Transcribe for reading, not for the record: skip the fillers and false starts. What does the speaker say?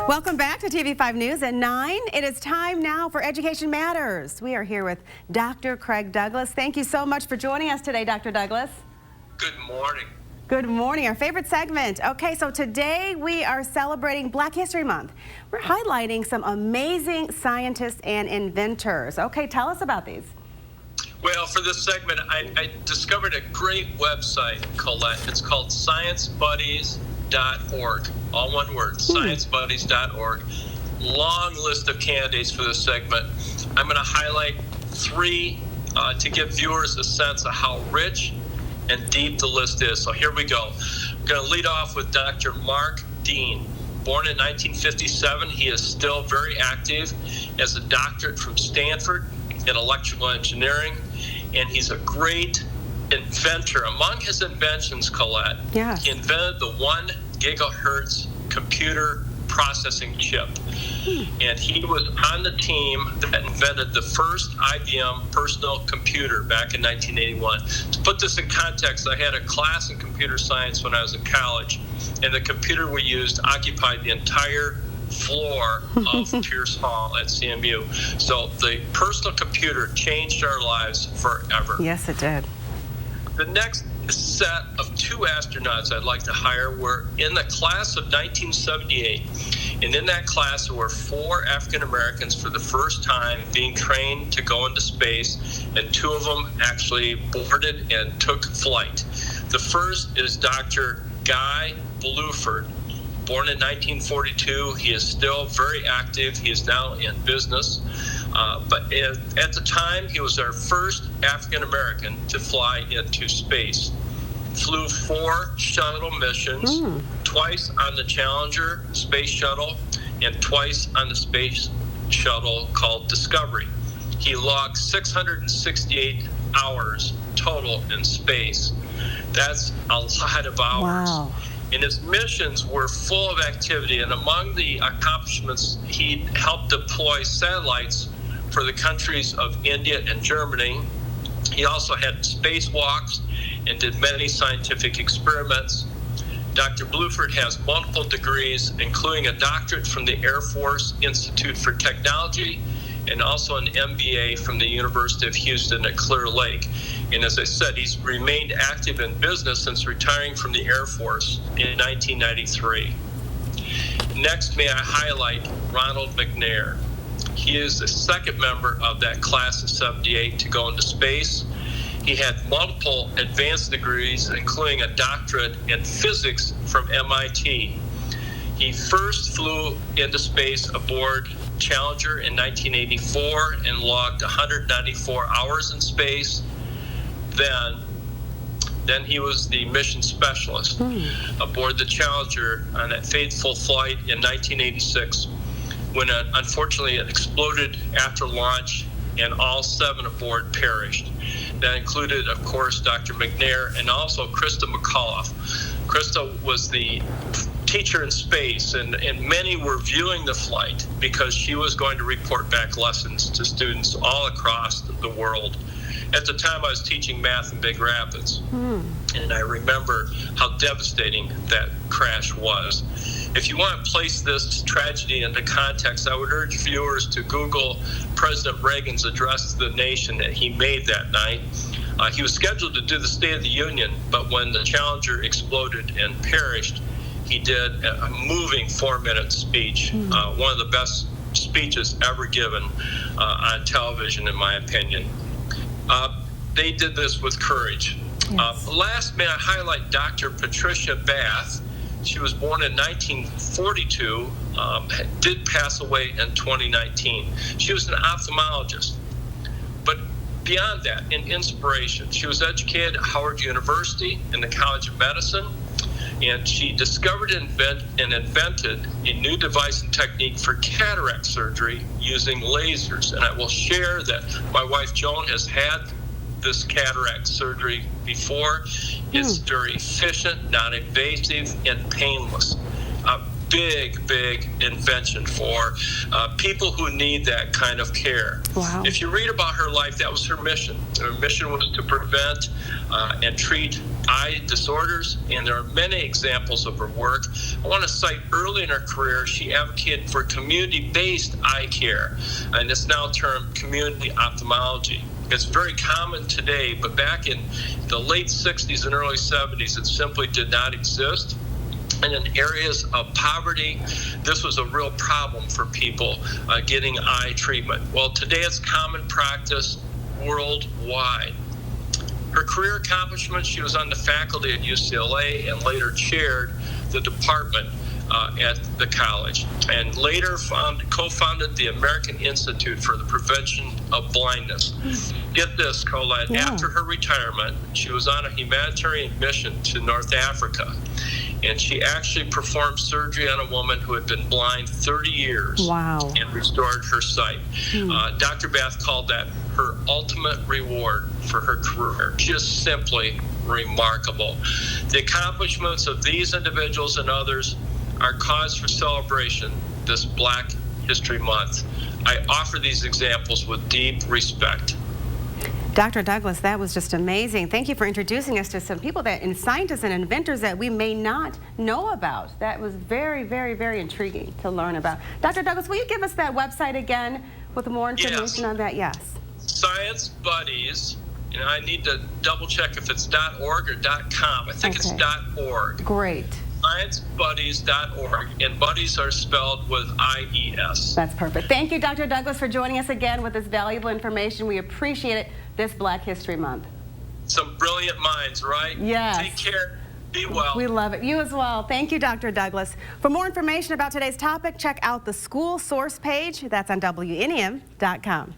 Welcome back to TV5 News at 9. It is time now for Education Matters. We are here with Dr. Craig Douglas. Thank you so much for joining us today, Dr. Douglas. Good morning. Good morning. Our favorite segment. Okay, so today we are celebrating Black History Month. We're highlighting some amazing scientists and inventors. Okay, tell us about these. Well, for this segment, I discovered a great website, Colette. It's called sciencebuddies.org. All one word, sciencebuddies.org. Long list of candidates for this segment. I'm going to highlight three to give viewers a sense of how rich and deep the list is. So here we go. I'm going to lead off with Dr. Mark Dean. Born in 1957, he is still very active as a doctorate from Stanford in electrical engineering, and he's a great inventor. Among his inventions, Colette, he invented the 1 gigahertz computer processing chip. And he was on the team that invented the first IBM personal computer back in 1981. To put this in context, I had a class in computer science when I was in college, and the computer we used occupied the entire floor of Pierce Hall at CMU. So the personal computer changed our lives forever. Yes, it did. The next set of 2 astronauts I'd like to hire were in the class of 1978. And in that class, there were 4 African Americans for the first time being trained to go into space, and 2 of them actually boarded and took flight. The first is Dr. Guy Bluford. Born in 1942, he is still very active. He is now in business. But at the time, he was our first African American to fly into space. Flew 4 shuttle missions, twice on the Challenger space shuttle and twice on the space shuttle called Discovery. He logged 668 hours total in space. That's a lot of hours. Wow. And his missions were full of activity, and among the accomplishments, he helped deploy satellites for the countries of India and Germany. He also had spacewalks and did many scientific experiments. Dr. Bluford has multiple degrees, including a doctorate from the Air Force Institute for Technology and also an MBA from the University of Houston at Clear Lake. And as I said, he's remained active in business since retiring from the Air Force in 1993. Next, may I highlight Ronald McNair. He is the second member of that class of 78 to go into space. He had multiple advanced degrees, including a doctorate in physics from MIT. He first flew into space aboard Challenger in 1984 and logged 194 hours in space. Then he was the mission specialist aboard the Challenger on that fateful flight in 1986 when unfortunately it exploded after launch and all 7 aboard perished. That included, of course, Dr. McNair and also Krista McAuliffe. Krista was the teacher in space, and many were viewing the flight because she was going to report back lessons to students all across the world. At the time, I was teaching math in Big Rapids, and I remember how devastating that crash was. If you want to place this tragedy into context, I would urge viewers to Google President Reagan's address to the nation that he made that night. He was scheduled to do the State of the Union, but when the Challenger exploded and perished, he did a moving 4-minute speech, one of the best speeches ever given on television, in my opinion. They did this with courage. Yes. Last, may I highlight Dr. Patricia Bath. She was born in 1942, did pass away in 2019. She was an ophthalmologist. But beyond that, an inspiration. She was educated at Howard University in the College of Medicine, and she discovered and invented a new device and technique for cataract surgery using lasers. And I will share that my wife Joan has had this cataract surgery before. It's very efficient, non-invasive, and painless. big invention for people who need that kind of care. Wow. If you read about her life, that was her mission. Her mission was to prevent and treat eye disorders, and there are many examples of her work. I want to cite early in her career, she advocated for community-based eye care, and it's now termed community ophthalmology. It's very common today, but back in the late 60s and early 70s, it simply did not exist. And in areas of poverty, this was a real problem for people getting eye treatment. Well, today it's common practice worldwide. Her career accomplishments, she was on the faculty at UCLA and later chaired the department at the college, and later co-founded the American Institute for the Prevention of Blindness. Get this, Colette, after her retirement, she was on a humanitarian mission to North Africa, and she actually performed surgery on a woman who had been blind 30 years and restored her sight. Dr. Bath called that her ultimate reward for her career. Just simply remarkable. The accomplishments of these individuals and others are cause for celebration this Black History Month. I offer these examples with deep respect. Dr. Douglas, that was just amazing. Thank you for introducing us to some people and scientists and inventors that we may not know about. That was very intriguing to learn about. Dr. Douglas, will you give us that website again with more information on that? Yes. Science Buddies. You know, I need to double check if it's .org or .com. I think it's .org. Great. ScienceBuddies.org, and buddies are spelled with I-E-S. That's perfect. Thank you, Dr. Douglas, for joining us again with this valuable information. We appreciate it this Black History Month. Some brilliant minds, right? Yes. Take care. Be well. We love it. You as well. Thank you, Dr. Douglas. For more information about today's topic, check out the school source page. That's on WNEM.com.